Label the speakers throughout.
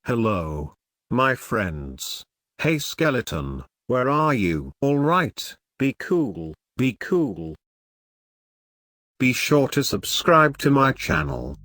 Speaker 1: Hello, my friends. Hey skeleton, where are you? Alright, be cool, be cool. Be sure to subscribe to my channel.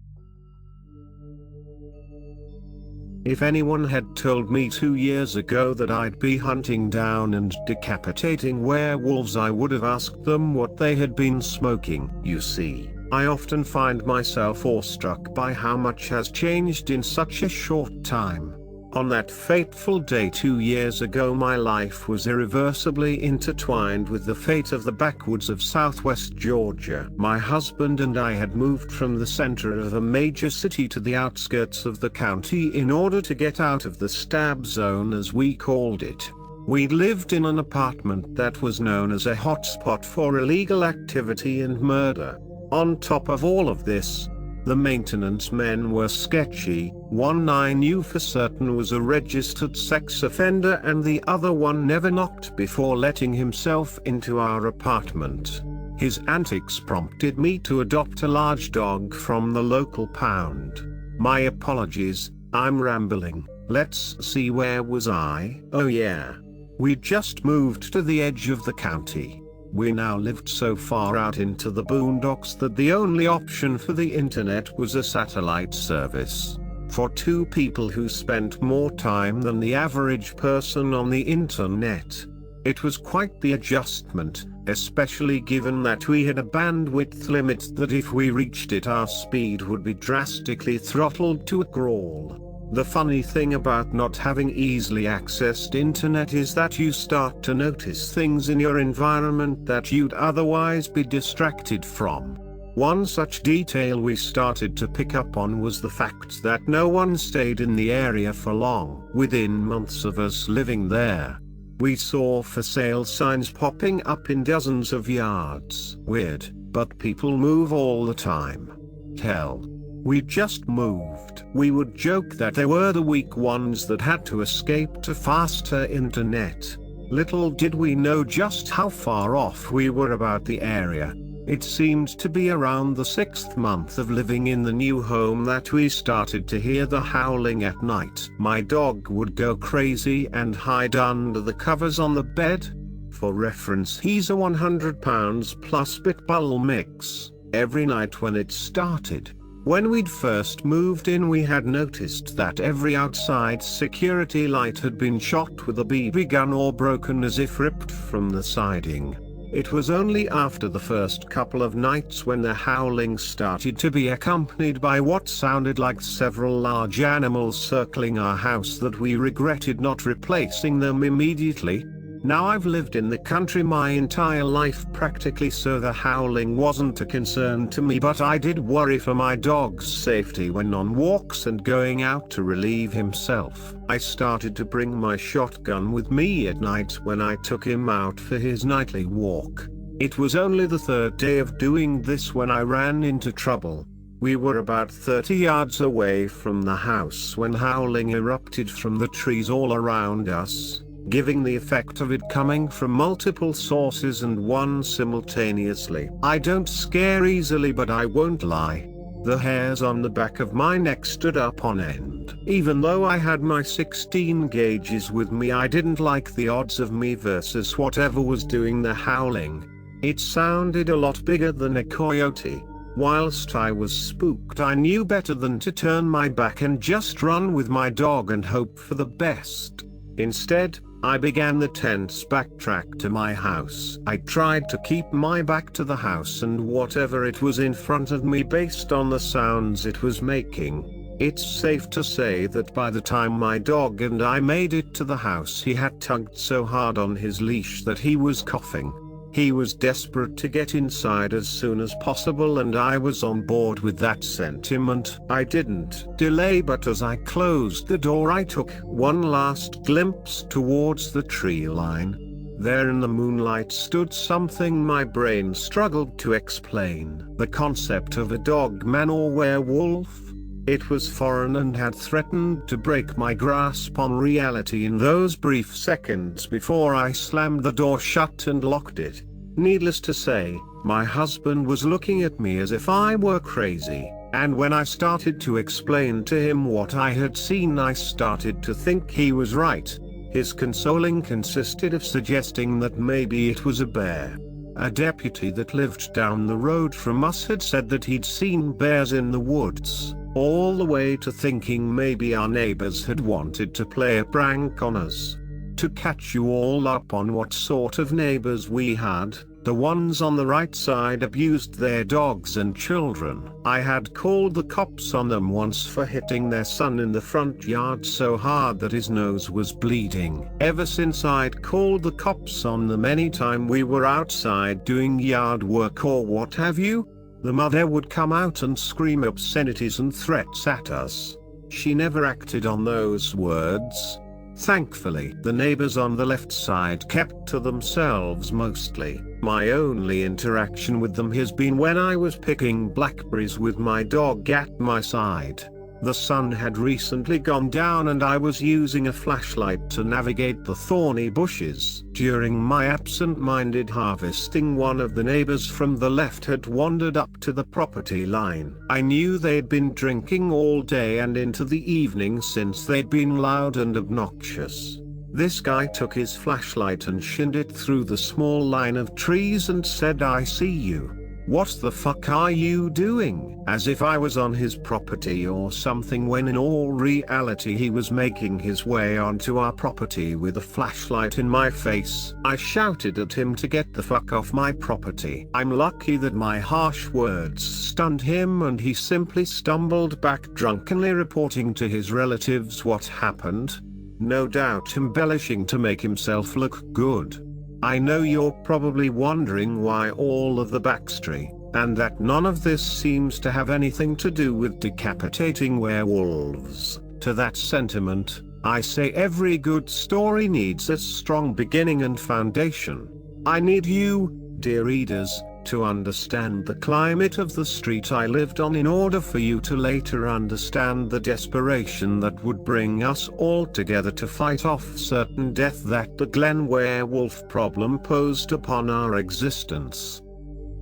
Speaker 1: If anyone had told me 2 years ago that I'd be hunting down and decapitating werewolves, I would have asked them what they had been smoking. You see, I often find myself awestruck by how much has changed in such a short time. On that fateful day 2 years ago, my life was irreversibly intertwined with the fate of the backwoods of southwest Georgia. My husband and I had moved from the center of a major city to the outskirts of the county in order to get out of the stab zone, as we called it. We lived in an apartment that was known as a hotspot for illegal activity and murder. On top of all of this, the maintenance men were sketchy. One I knew for certain was a registered sex offender, and the other one never knocked before letting himself into our apartment. His antics prompted me to adopt a large dog from the local pound. My apologies, I'm rambling. Let's see, where was I? Oh yeah. We'd just moved to the edge of the county. We now lived so far out into the boondocks that the only option for the internet was a satellite service. For two people who spent more time than the average person on the internet, it was quite the adjustment, especially given that we had a bandwidth limit that if we reached it, our speed would be drastically throttled to a crawl. The funny thing about not having easily accessed internet is that you start to notice things in your environment that you'd otherwise be distracted from. One such detail we started to pick up on was the fact that no one stayed in the area for long. Within months of us living there, we saw for sale signs popping up in dozens of yards. Weird, but people move all the time. Hell, we just moved. We would joke that they were the weak ones that had to escape to faster internet. Little did we know just how far off we were about the area. It seemed to be around the 6th month of living in the new home that we started to hear the howling at night. My dog would go crazy and hide under the covers on the bed. For reference, he's a 100 pounds plus pit bull mix. Every night when it started, when we'd first moved in, we had noticed that every outside security light had been shot with a BB gun or broken as if ripped from the siding. It was only after the first couple of nights, when the howling started to be accompanied by what sounded like several large animals circling our house, that we regretted not replacing them immediately. Now I've lived in the country my entire life practically, so the howling wasn't a concern to me, but I did worry for my dog's safety when on walks and going out to relieve himself. I started to bring my shotgun with me at night when I took him out for his nightly walk. It was only the 3rd day of doing this when I ran into trouble. We were about 30 yards away from the house when howling erupted from the trees all around us, giving the effect of it coming from multiple sources and one simultaneously. I don't scare easily, but I won't lie. The hairs on the back of my neck stood up on end. Even though I had my 16 gauges with me, I didn't like the odds of me versus whatever was doing the howling. It sounded a lot bigger than a coyote. Whilst I was spooked, I knew better than to turn my back and just run with my dog and hope for the best. Instead, I began the tense backtrack to my house. I tried to keep my back to the house and whatever it was in front of me based on the sounds it was making. It's safe to say that by the time my dog and I made it to the house, he had tugged so hard on his leash that he was coughing. He was desperate to get inside as soon as possible, and I was on board with that sentiment. I didn't delay, but as I closed the door, I took one last glimpse towards the tree line. There in the moonlight stood something my brain struggled to explain. The concept of a dog man or werewolf. It was foreign and had threatened to break my grasp on reality in those brief seconds before I slammed the door shut and locked it. Needless to say, my husband was looking at me as if I were crazy. And when I started to explain to him what I had seen, I started to think he was right. His consoling consisted of suggesting that maybe it was a bear. A deputy that lived down the road from us had said that he'd seen bears in the woods, all the way to thinking maybe our neighbors had wanted to play a prank on us. To catch you all up on what sort of neighbors we had, the ones on the right side abused their dogs and children. I had called the cops on them once for hitting their son in the front yard so hard that his nose was bleeding. Ever since I'd called the cops on them anytime we were outside doing yard work or what have you, the mother would come out and scream obscenities and threats at us. She never acted on those words. Thankfully, the neighbors on the left side kept to themselves mostly. My only interaction with them has been when I was picking blackberries with my dog at my side. The sun had recently gone down and I was using a flashlight to navigate the thorny bushes. During my absent-minded harvesting, one of the neighbors from the left had wandered up to the property line. I knew they'd been drinking all day and into the evening since they'd been loud and obnoxious. This guy took his flashlight and shined it through the small line of trees and said, "I see you. What the fuck are you doing?" As if I was on his property or something, when in all reality he was making his way onto our property with a flashlight in my face. I shouted at him to get the fuck off my property. I'm lucky that my harsh words stunned him and he simply stumbled back, drunkenly reporting to his relatives what happened. No doubt embellishing to make himself look good. I know you're probably wondering why all of the backstory, and that none of this seems to have anything to do with decapitating werewolves. To that sentiment, I say every good story needs a strong beginning and foundation. I need you, dear readers, to understand the climate of the street I lived on in order for you to later understand the desperation that would bring us all together to fight off certain death that the Glen werewolf problem posed upon our existence.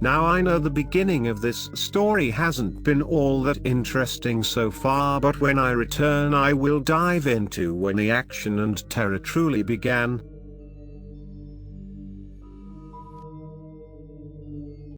Speaker 1: Now I know the beginning of this story hasn't been all that interesting so far, but when I return I will dive into when the action and terror truly began.